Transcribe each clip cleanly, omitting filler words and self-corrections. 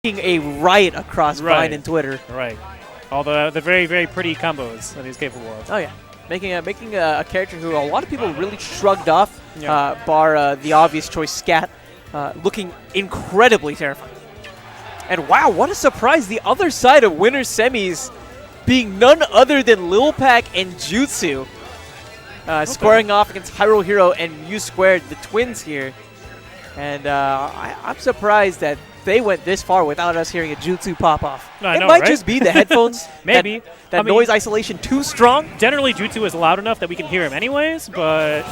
a riot across Vine and Twitter. Right. All the very, very pretty combos that he's capable of. Oh, yeah. Making a character who a lot of people really shrugged off, bar the obvious choice, Scat, looking incredibly terrifying. And wow, what a surprise. The other side of winner's semis being none other than LiLPac and Jutsu. Squaring off against Hyrule Hero and Mew², the twins here. And I'm surprised that they went this far without us hearing a Jutsu pop-off. It might just be the headphones. Maybe. That noise isolation too strong. Generally, Jutsu is loud enough that we can hear him anyways, but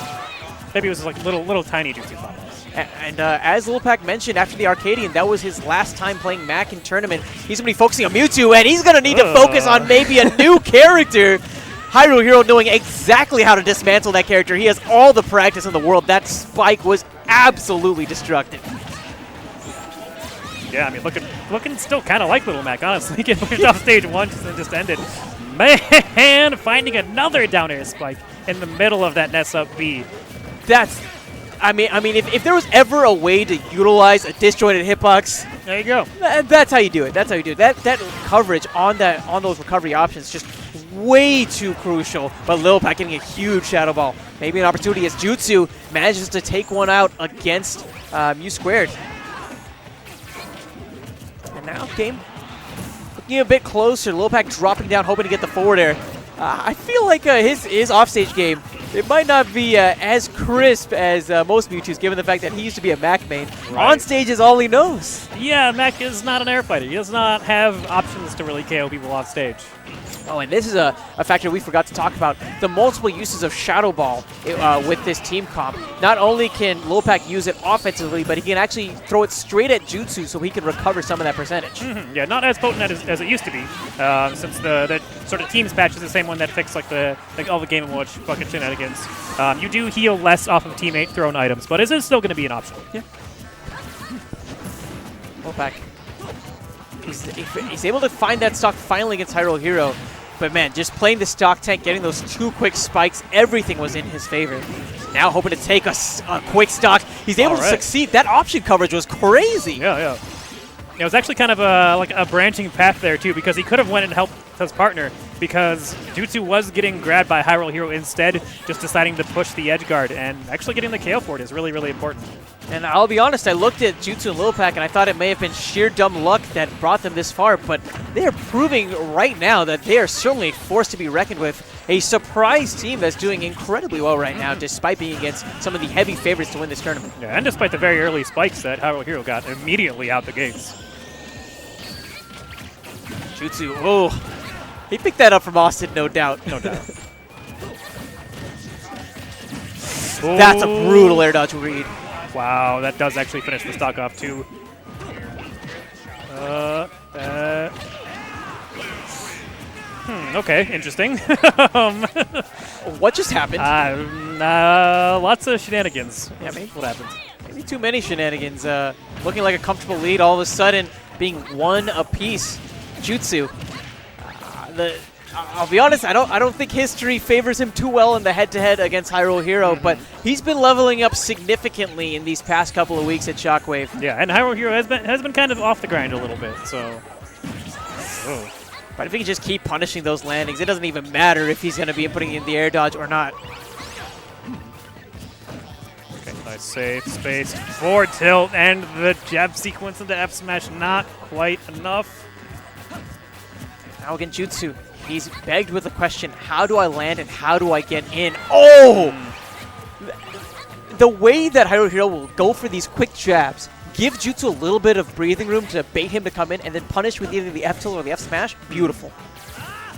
maybe it was like little tiny Jutsu pop-offs. And as LiLPac mentioned after the Arcadian, that was his last time playing Mac in tournament. He's going to be focusing on Mewtwo, and he's going to need to focus on maybe a new character. Hyrule Hero knowing exactly how to dismantle that character. He has all the practice in the world. That spike was absolutely destructive. Yeah, I mean, looking still kind of like Little Mac, honestly. Getting pushed off stage 1 and just ended. Man, finding another down air spike in the middle of that Ness up B. I mean, if there was ever a way to utilize a disjointed hitbox, there you go. That's how you do it. That's how you do it. That coverage on those recovery options just way too crucial. But LiLPac getting a huge Shadow Ball. Maybe an opportunity as Jutsu manages to take one out against Mew². And now game looking a bit closer. LiLPac dropping down, hoping to get the forward air. I feel like his offstage game, it might not be as crisp as most Mewtwo's, given the fact that he used to be a Mac main. Right. On stage is all he knows. Yeah, Mac is not an air fighter. He does not have options to really KO people on stage. Oh, and this is a factor we forgot to talk about. The multiple uses of Shadow Ball with this team comp. Not only can LiLPac use it offensively, but he can actually throw it straight at Jutsu so he can recover some of that percentage. Yeah, not as potent as it used to be, since the sort of teams patch is the same one that fixed all the Game & Watch bucket shenanigans. You do heal less off of teammate thrown items, but it is still going to be an option. Yeah. LiLPac. He's able to find that stock finally against Hyrule Hero. But man, just playing the stock tank, getting those 2 quick spikes, everything was in his favor. Now hoping to take a quick stock. He's able to succeed. That option coverage was crazy. Yeah. It was actually kind of like a branching path there too, because he could have went and helped his partner, because Jutsu was getting grabbed by Hyrule Hero instead, just deciding to push the edge guard, and actually getting the KO for it is really, really important. And I'll be honest, I looked at Jutsu and LiLPac, and I thought it may have been sheer dumb luck that brought them this far, but they are proving right now that they are certainly a force to be reckoned with. A surprise team that's doing incredibly well right now, despite being against some of the heavy favorites to win this tournament. Yeah, and despite the very early spikes that Hyrule Hero got immediately out the gates. Jutsu, oh, he picked that up from Austin, no doubt. No doubt. That's a brutal air dodge read. Wow, that does actually finish the stock off too. Okay, interesting. What just happened? Lots of shenanigans. Yeah, maybe what happened? Maybe too many shenanigans. Looking like a comfortable lead, all of a sudden being one apiece. Jutsu. I'll be honest, I don't think history favors him too well in the head-to-head against Hyrule Hero, but he's been leveling up significantly in these past couple of weeks at Shockwave. Yeah, and Hyrule Hero has been kind of off the grind a little bit, so. But if he can just keep punishing those landings, it doesn't even matter if he's going to be putting in the air dodge or not. Okay, nice safe, spaced forward tilt, and the jab sequence into F smash not quite enough. Now again, Jutsu. He's begged with the question, how do I land and how do I get in? Oh! The way that Hyrule Hero will go for these quick jabs, give Jutsu a little bit of breathing room to bait him to come in, and then punish with either the F tilt or the F smash. Beautiful.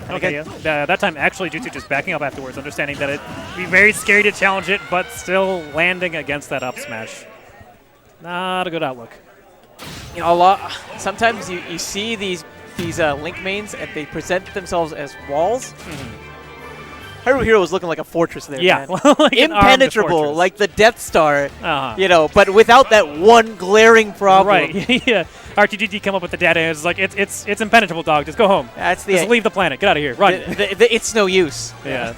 And okay, yeah. That time, actually, Jutsu just backing up afterwards, understanding that it'd be very scary to challenge it, but still landing against that up smash. Not a good outlook. You know, sometimes you see these Link mains, and they present themselves as walls. Hyrule Hero was looking like a fortress there, man. Like impenetrable, like the Death Star, you know, but without that one glaring problem. Right, yeah. RTGT come up with the data, and it's like, it's impenetrable, dog. Just go home. That's the Just leave the planet. Get out of here. Run. It's no use. Yeah.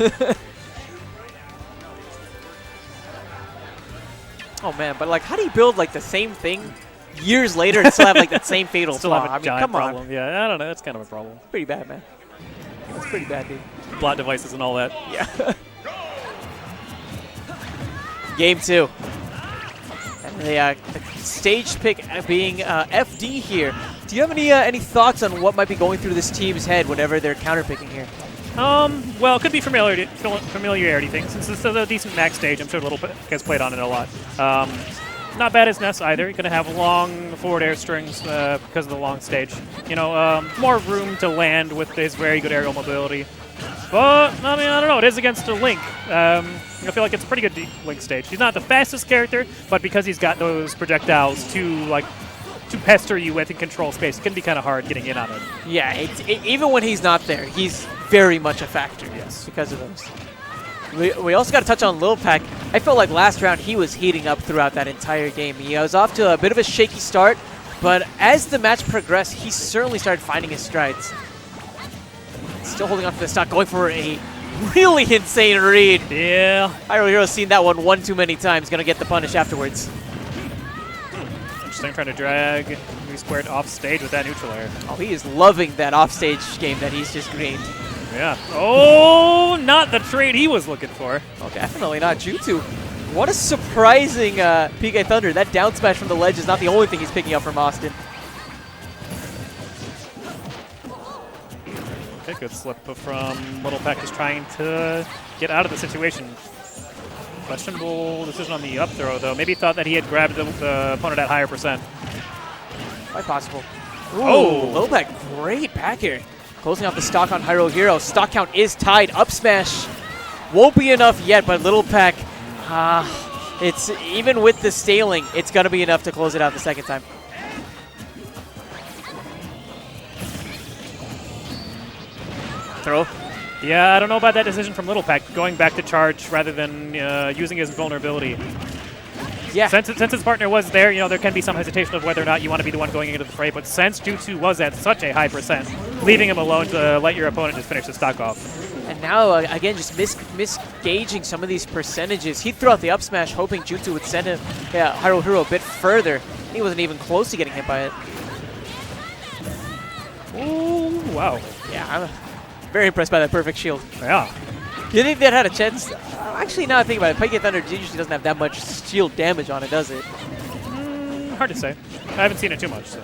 Oh, man, but, like, how do you build, like, the same thing years later and still have like that same fatal Still flaw. have a I mean, giant come problem. on. Yeah, I don't know. That's kind of a problem. Pretty bad, man. That's pretty bad, dude. Plot devices and all that. Yeah. Game 2. And the stage pick being FD here. Do you have any thoughts on what might be going through this team's head whenever they're counterpicking here? Well, it could be familiarity things. Since this is a decent max stage, I'm sure LiLPac has played on it a lot. Not bad as Ness either. You're going to have long forward air strings because of the long stage. You know, more room to land with his very good aerial mobility. But, I mean, I don't know. It is against a Link. I feel like it's a pretty good Link stage. He's not the fastest character, but because he's got those projectiles to pester you with and control space, it can be kind of hard getting in on it. Yeah, even when he's not there, he's very much a factor. Yes. Because of those. We also got to touch on LiLPac. I felt like last round he was heating up throughout that entire game. He was off to a bit of a shaky start, but as the match progressed, he certainly started finding his strides. Still holding on to the stock, going for a really insane read. Yeah. Hyrule Hero's seen that one too many times. Going to get the punish afterwards. Interesting, trying to drag Mew² off stage with that neutral air. Oh, he is loving that offstage game that he's just gained. Yeah. Oh, not the trade he was looking for. Oh, definitely not Jutsu. What a surprising PK Thunder. That down smash from the ledge is not the only thing he's picking up from Austin. Okay, good slip from LiLPac, just trying to get out of the situation. Questionable decision on the up throw, though. Maybe thought that he had grabbed the opponent at higher percent. Quite possible. Ooh, Oh! LiLPac, great back here. Closing off the stock on Hyrule Hero. Stock count is tied. Up smash won't be enough yet, but LiLPac, it's even with the staling, it's going to be enough to close it out the second time. Throw. Yeah, I don't know about that decision from LiLPac, going back to charge rather than using his vulnerability. Yeah. Since his partner was there, you know, there can be some hesitation of whether or not you want to be the one going into the fray, but since Jutsu was at such a high percent, leaving him alone to let your opponent just finish the stock off. And now, again, just misgauging some of these percentages. He'd throw out the up smash, hoping Jutsu would send him, Hyrule Hero a bit further. He wasn't even close to getting hit by it. Ooh, wow. Yeah, I'm very impressed by that perfect shield. Yeah. You think that had a chance? Actually, now I think about it, PK Thunder usually doesn't have that much shield damage on it, does it? Hard to say. I haven't seen it too much, so.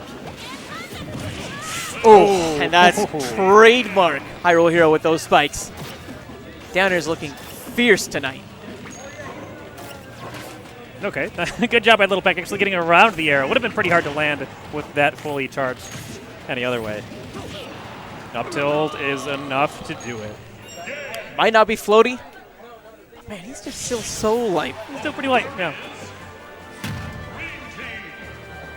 Oh, and that's trademark Hyrule Hero with those spikes. Downer's looking fierce tonight. Okay, good job by LiLPac actually getting around the arrow. Would have been pretty hard to land with that fully charged any other way. Up tilt is enough to do it. Might not be floaty. But man, he's just still so light. He's still pretty light, yeah.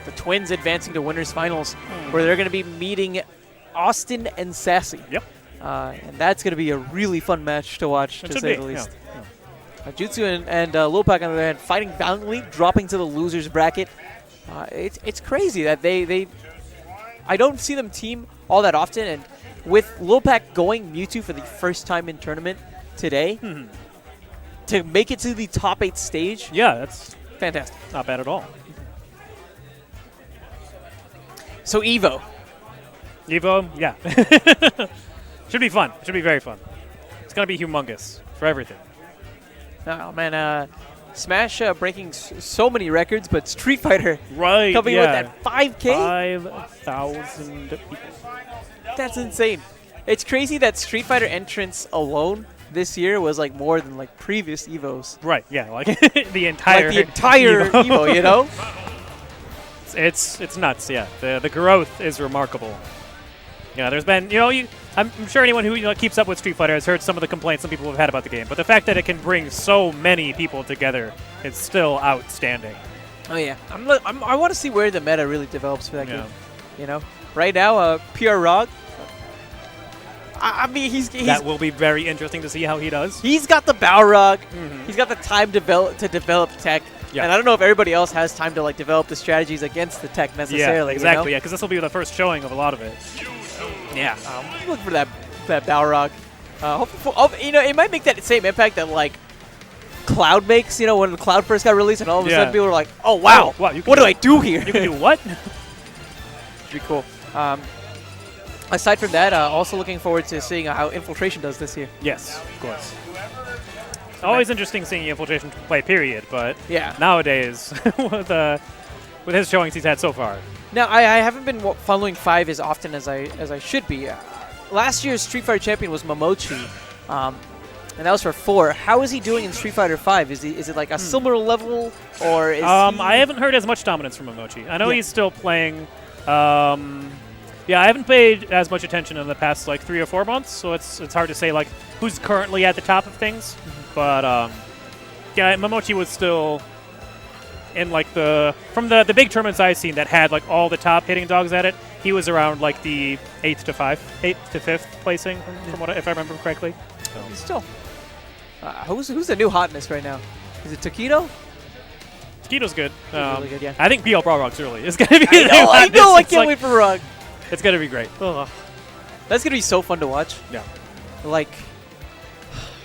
The Twins advancing to winners finals, where they're going to be meeting Austin and Sassy. Yep. And that's going to be a really fun match to watch, to say the least. Yeah. Jutsu and LiLPac on the other hand, fighting valiantly, dropping to the losers bracket. It's crazy that they I don't see them team all that often, and with LiLPac going Mew² for the first time in tournament today, to make it to the top 8 stage, Yeah, that's fantastic. not bad at all. So Evo. Evo, yeah. Should be fun. Should be very fun. It's going to be humongous for everything. Oh man, Smash breaking so many records, but Street Fighter Right, coming with that 5K? 5,000 people. That's insane. It's crazy that Street Fighter entrance alone this year was like more than like previous Evos. Right, yeah, like the entire Evo, you know? It's nuts, yeah. The growth is remarkable. Yeah, there's been, you know, I'm sure anyone who keeps up with Street Fighter has heard some of the complaints some people have had about the game, but the fact that it can bring so many people together is still outstanding. Oh yeah, I want to see where the meta really develops for that game. You know, right now, PR Rog. I mean, he's that will be very interesting to see how he does. He's got the Balrog. He's got the time to develop tech. Yeah. And I don't know if everybody else has time to like develop the strategies against the tech necessarily. Yeah, exactly. You know? Yeah, because this will be the first showing of a lot of it. Yeah, look for that Balrog. You know, it might make that same impact that like Cloud makes, you know, when Cloud first got released, and all of a Yeah. sudden people were like, "Oh wow, Oh, wow, you can what do do- I do here?" You can do what? Pretty cool. Aside from that, also looking forward to seeing how Infiltration does this year. Yes, of course. Always interesting seeing Infiltration play, period, but Yeah. nowadays, with his showings he's had so far. Now, I haven't been following 5 as often as I should be. Last year's Street Fighter champion was Momochi, and that was for 4. How is he doing in Street Fighter 5? Is it like a similar level, or is he I haven't heard as much dominance from Momochi. I know he's still playing. Yeah, I haven't paid as much attention in the past like 3 or 4 months, so it's hard to say like who's currently at the top of things. But yeah, Momochi was still in like from the big tournaments I've seen that had like all the top hitting dogs at it. He was around like the 8th to 5th placing from what if I remember correctly. So. Still. Who's the new hotness right now? Is it Taquito? Taquito's good. Really good, yeah. I think BL Brog's early. It's gonna be. I know. I can't wait for Rug. It's gonna be great. That's gonna be so fun to watch. Yeah. Like,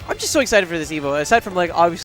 I'm just so excited for this Evo. Aside from like obviously.